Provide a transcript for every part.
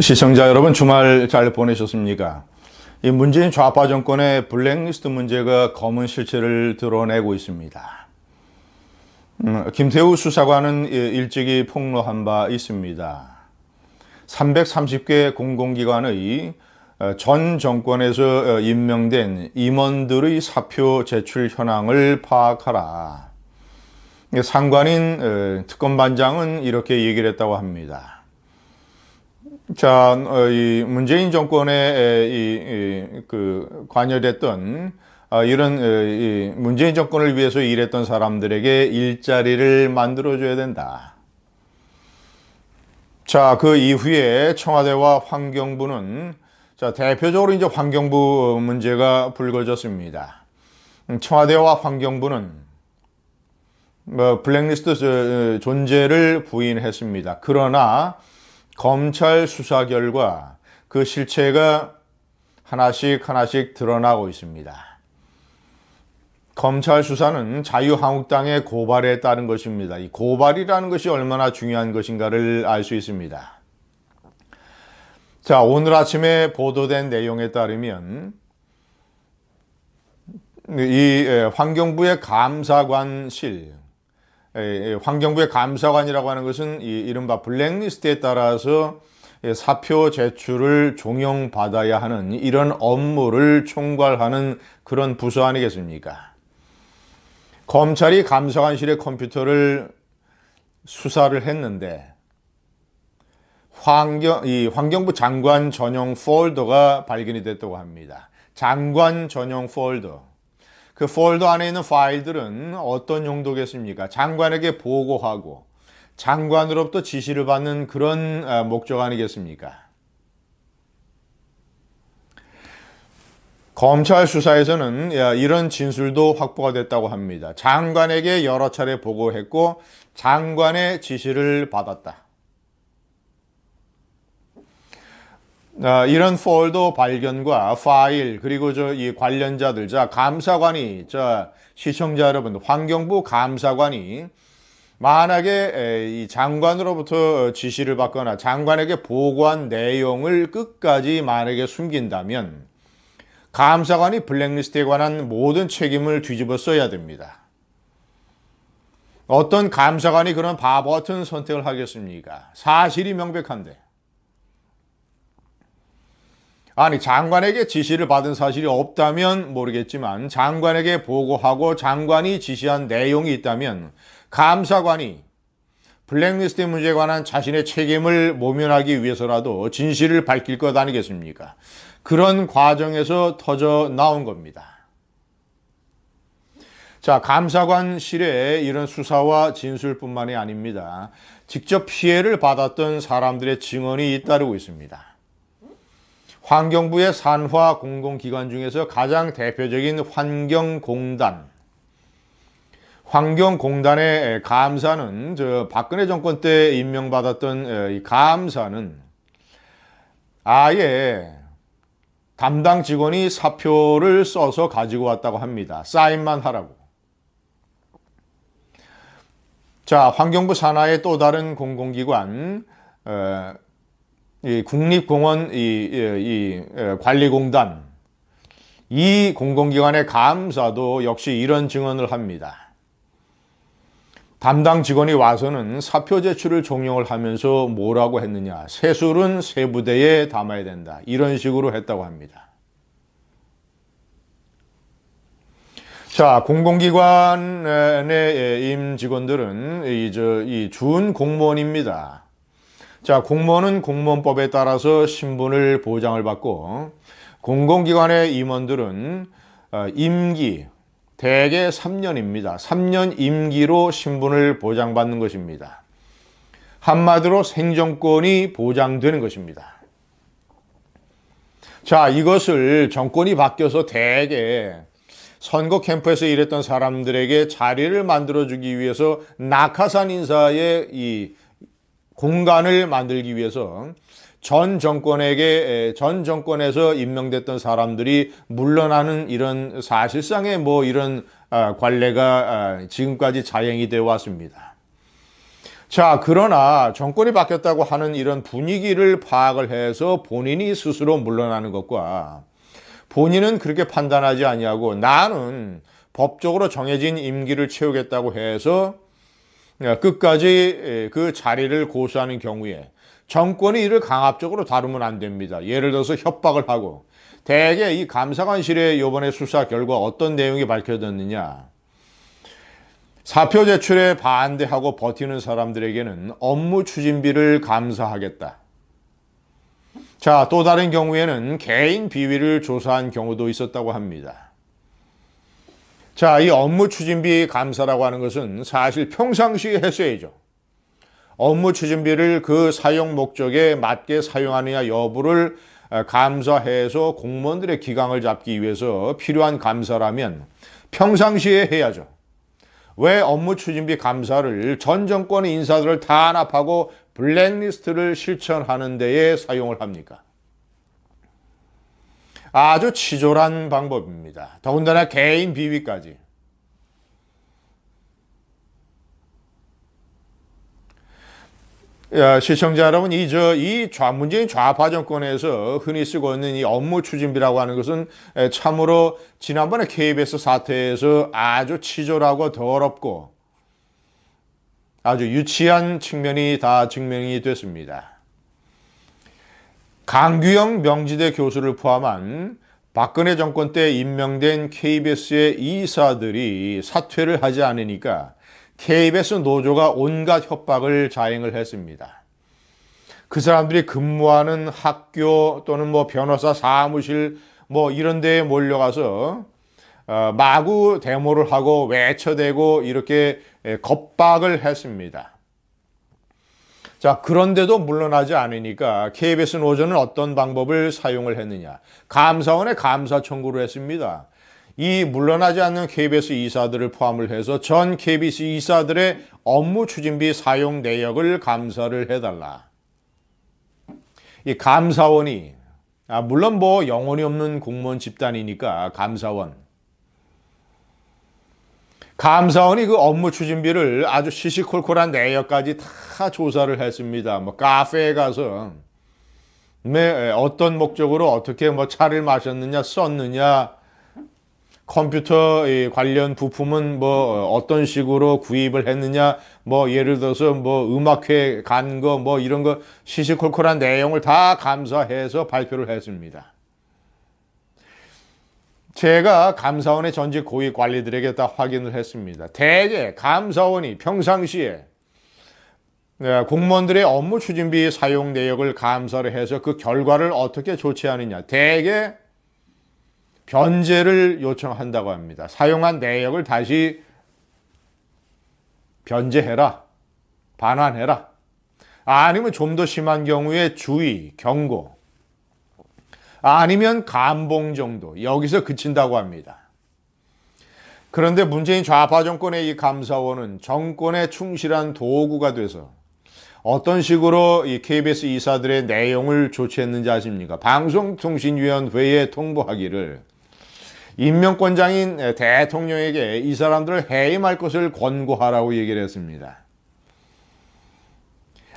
시청자 여러분, 주말 잘 보내셨습니까? 이 문재인 좌파 정권의 블랙리스트 문제가 검은 실체를 드러내고 있습니다. 김태우 수사관은 일찍이 폭로한 바 있습니다. 330개 공공기관의 전 정권에서 임명된 임원들의 사표 제출 현황을 파악하라. 상관인 특검반장은 이렇게 얘기를 했다고 합니다. 자, 이 문재인 정권에 관여됐던 이런 이 문재인 정권을 위해서 일했던 사람들에게 일자리를 만들어줘야 된다. 자, 그 이후에 청와대와 환경부는 대표적으로 이제 환경부 문제가 불거졌습니다. 청와대와 환경부는 블랙리스트 존재를 부인했습니다. 그러나 검찰 수사 결과 그 실체가 하나씩 드러나고 있습니다. 검찰 수사는 자유한국당의 고발에 따른 것입니다. 이 고발이라는 것이 얼마나 중요한 것인가를 알 수 있습니다. 자, 오늘 아침에 보도된 내용에 따르면 이 환경부의 감사관실, 환경부의 감사관이라고 하는 것은 이른바 블랙리스트에 따라서 사표 제출을 종용받아야 하는 이런 업무를 총괄하는 그런 부서 아니겠습니까? 검찰이 감사관실의 컴퓨터를 수사를 했는데 환경부 장관 전용 폴더가 발견이 됐다고 합니다. 장관 전용 폴더. 그 폴더 안에 있는 파일들은 어떤 용도겠습니까? 장관에게 보고하고 장관으로부터 지시를 받는 그런 목적 아니겠습니까? 검찰 수사에서는 이런 진술도 확보가 됐다고 합니다. 장관에게 여러 차례 보고했고 장관의 지시를 받았다. 이런 폴더 발견과 파일, 그리고 이 관련자들, 감사관이, 시청자 여러분, 환경부 감사관이 만약에 이 장관으로부터 지시를 받거나 장관에게 보고한 내용을 끝까지 만약에 숨긴다면 감사관이 블랙리스트에 관한 모든 책임을 뒤집어 써야 됩니다. 어떤 감사관이 그런 바보 같은 선택을 하겠습니까? 사실이 명백한데. 아니, 장관에게 지시를 받은 사실이 없다면 모르겠지만 장관에게 보고하고 장관이 지시한 내용이 있다면 감사관이 블랙리스트 문제에 관한 자신의 책임을 모면하기 위해서라도 진실을 밝힐 것 아니겠습니까? 그런 과정에서 터져 나온 겁니다. 자, 감사관실에 이런 수사와 진술뿐만이 아닙니다. 직접 피해를 받았던 사람들의 증언이 잇따르고 있습니다. 환경부의 산하 공공기관 중에서 가장 대표적인 환경공단. 환경공단의 감사는 박근혜 정권 때 임명받았던 이 감사는 아예 담당 직원이 사표를 써서 가지고 왔다고 합니다. 사인만 하라고. 자, 환경부 산하의 또 다른 공공기관, 이 국립공원 관리공단, 이 공공기관의 감사도 역시 이런 증언을 합니다. 담당 직원이 와서는 사표 제출을 종용을 하면서 뭐라고 했느냐. 세술은 세부대에 담아야 된다. 이런 식으로 했다고 합니다. 자, 공공기관의 임직원들은 이 준 공무원입니다. 자, 공무원은 공무원법에 따라서 신분을 보장을 받고 공공기관의 임원들은 임기, 대개 3년입니다. 3년 임기로 신분을 보장받는 것입니다. 한마디로 생존권이 보장되는 것입니다. 자, 이것을 정권이 바뀌어서 대개 선거 캠프에서 일했던 사람들에게 자리를 만들어주기 위해서 낙하산 인사의 이 공간을 만들기 위해서 전 정권에서 임명됐던 사람들이 물러나는 이런 사실상의 이런 관례가 지금까지 자행이 되어 왔습니다. 자, 그러나 정권이 바뀌었다고 하는 이런 분위기를 파악을 해서 본인이 스스로 물러나는 것과 본인은 그렇게 판단하지 아니하고 나는 법적으로 정해진 임기를 채우겠다고 해서 끝까지 그 자리를 고수하는 경우에 정권이 이를 강압적으로 다루면 안 됩니다. 예를 들어서 협박을 하고 대개 이 감사관실의 이번에 수사 결과 어떤 내용이 밝혀졌느냐. 사표 제출에 반대하고 버티는 사람들에게는 업무 추진비를 감사하겠다. 자, 또 다른 경우에는 개인 비위를 조사한 경우도 있었다고 합니다. 자, 이 업무 추진비 감사라고 하는 것은 사실 평상시에 했어야죠. 업무 추진비를 그 사용 목적에 맞게 사용하느냐 여부를 감사해서 공무원들의 기강을 잡기 위해서 필요한 감사라면 평상시에 해야죠. 왜 업무 추진비 감사를 전 정권 인사들을 탄압하고 블랙리스트를 실천하는 데에 사용을 합니까? 아주 치졸한 방법입니다. 더군다나 개인 비위까지. 시청자 여러분, 이 문재인 좌파 정권에서 흔히 쓰고 있는 이 업무 추진비라고 하는 것은 참으로 지난번에 KBS 사태에서 아주 치졸하고 더럽고 아주 유치한 측면이 다 증명이 됐습니다. 강규영 명지대 교수를 포함한 박근혜 정권 때 임명된 KBS의 이사들이 사퇴를 하지 않으니까 KBS 노조가 온갖 협박을 자행을 했습니다. 그 사람들이 근무하는 학교 또는 변호사 사무실 이런 데에 몰려가서 마구 데모를 하고 외쳐대고 이렇게 겁박을 했습니다. 자, 그런데도 물러나지 않으니까 KBS 노조는 어떤 방법을 사용을 했느냐. 감사원에 감사 청구를 했습니다. 이 물러나지 않는 KBS 이사들을 포함을 해서 전 KBS 이사들의 업무 추진비 사용 내역을 감사를 해달라. 이 감사원이 물론 영혼이 없는 공무원 집단이니까 감사원이 그 업무 추진비를 아주 시시콜콜한 내역까지 다 조사를 했습니다. 카페에 가서 어떤 목적으로 어떻게 차를 마셨느냐 썼느냐, 컴퓨터 관련 부품은 어떤 식으로 구입을 했느냐, 예를 들어서 음악회 간 거 이런 거 시시콜콜한 내용을 다 감사해서 발표를 했습니다. 제가 감사원의 전직 고위 관리들에게 다 확인을 했습니다. 대개 감사원이 평상시에 공무원들의 업무 추진비 사용 내역을 감사를 해서 그 결과를 어떻게 조치하느냐. 대개 변제를 요청한다고 합니다. 사용한 내역을 다시 변제해라. 반환해라. 아니면 좀 더 심한 경우에 주의, 경고. 아니면 감봉 정도. 여기서 그친다고 합니다. 그런데 문재인 좌파 정권의 이 감사원은 정권에 충실한 도구가 돼서 어떤 식으로 이 KBS 이사들의 내용을 조치했는지 아십니까? 방송통신위원회에 통보하기를 임명권자인 대통령에게 이 사람들을 해임할 것을 권고하라고 얘기를 했습니다.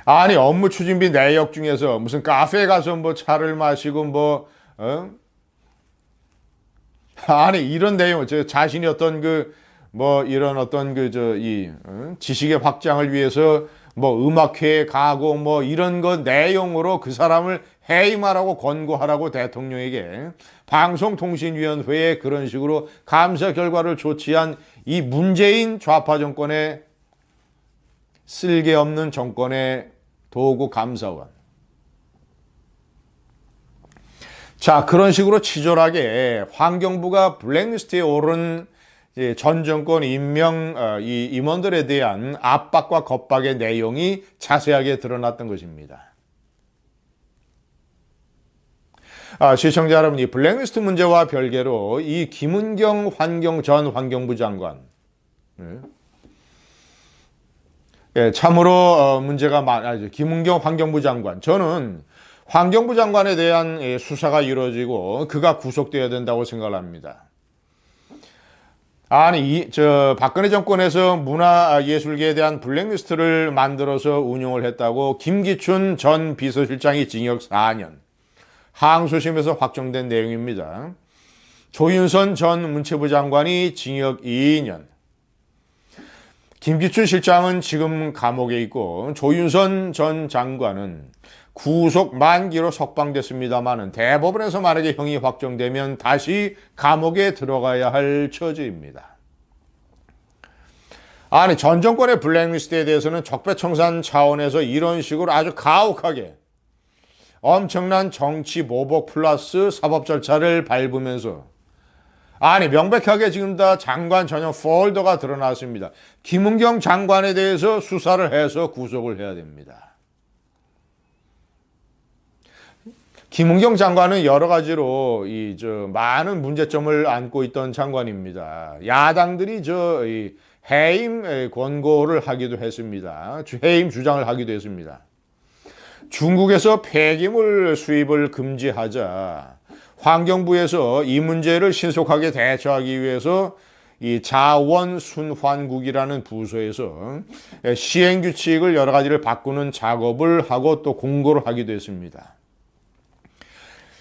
아니, 업무 추진비 내역 중에서 무슨 카페에 가서 차를 마시고 아니, 이런 내용, 자신이 어떤 이런 어떤 지식의 확장을 위해서 음악회에 가고 이런 것 내용으로 그 사람을 해임하라고 권고하라고 대통령에게 방송통신위원회에 그런 식으로 감사 결과를 조치한 이 문재인 좌파 정권의 쓸개없는 정권의 도구 감사원. 자, 그런 식으로 치졸하게 환경부가 블랙리스트에 오른 전 정권 임원들에 대한 압박과 겁박의 내용이 자세하게 드러났던 것입니다. 시청자 여러분, 이 블랙리스트 문제와 별개로 이 김은경 전 환경부 장관, 참으로 문제가 많아요. 김은경 환경부 장관, 저는 환경부 장관에 대한 수사가 이루어지고 그가 구속되어야 된다고 생각을 합니다. 아니, 박근혜 정권에서 문화예술계에 대한 블랙리스트를 만들어서 운용을 했다고 김기춘 전 비서실장이 징역 4년, 항소심에서 확정된 내용입니다. 조윤선 전 문체부 장관이 징역 2년. 김기춘 실장은 지금 감옥에 있고 조윤선 전 장관은 구속 만기로 석방됐습니다마는 대법원에서 만약에 형이 확정되면 다시 감옥에 들어가야 할 처지입니다. 아니, 전 정권의 블랙리스트에 대해서는 적폐청산 차원에서 이런 식으로 아주 가혹하게 엄청난 정치 모복 플러스 사법 절차를 밟으면서, 아니, 명백하게 지금 다 장관 전용 폴더가 드러났습니다. 김은경 장관에 대해서 수사를 해서 구속을 해야 됩니다. 김은경 장관은 여러 가지로 많은 문제점을 안고 있던 장관입니다. 야당들이 해임 권고를 하기도 했습니다. 해임 주장을 하기도 했습니다. 중국에서 폐기물 수입을 금지하자 환경부에서 이 문제를 신속하게 대처하기 위해서 이 자원순환국이라는 부서에서 시행규칙을 여러 가지를 바꾸는 작업을 하고 또 공고를 하기도 했습니다.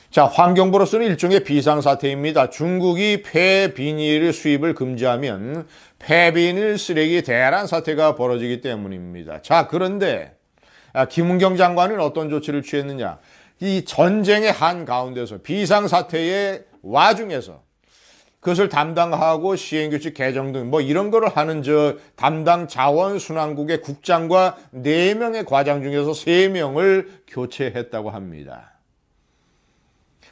자, 환경부로서는 일종의 비상사태입니다. 중국이 폐비닐 수입을 금지하면 폐비닐 쓰레기 대란 사태가 벌어지기 때문입니다. 자, 그런데 김은경 장관은 어떤 조치를 취했느냐? 이 전쟁의 한가운데서 비상사태의 와중에서 그것을 담당하고 시행규칙 개정 등 이런 거를 하는 담당 자원순환국의 국장과 4명의 과장 중에서 3명을 교체했다고 합니다.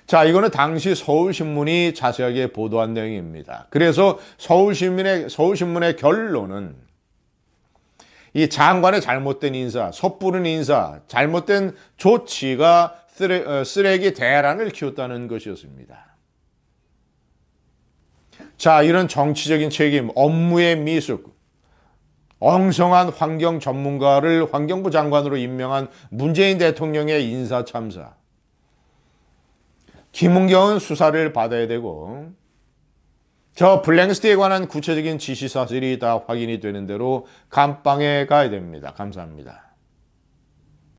자, 이거는 당시 서울신문이 자세하게 보도한 내용입니다. 그래서 서울신문의 결론은 이 장관의 잘못된 인사, 섣부른 인사, 잘못된 조치가 쓰레기 대란을 키웠다는 것이었습니다. 자, 이런 정치적인 책임, 업무의 미숙, 엉성한 환경 전문가를 환경부 장관으로 임명한 문재인 대통령의 인사 참사. 김은경은 수사를 받아야 되고 블랙리스트에 관한 구체적인 지시 사실이 다 확인이 되는 대로 감방에 가야 됩니다. 감사합니다.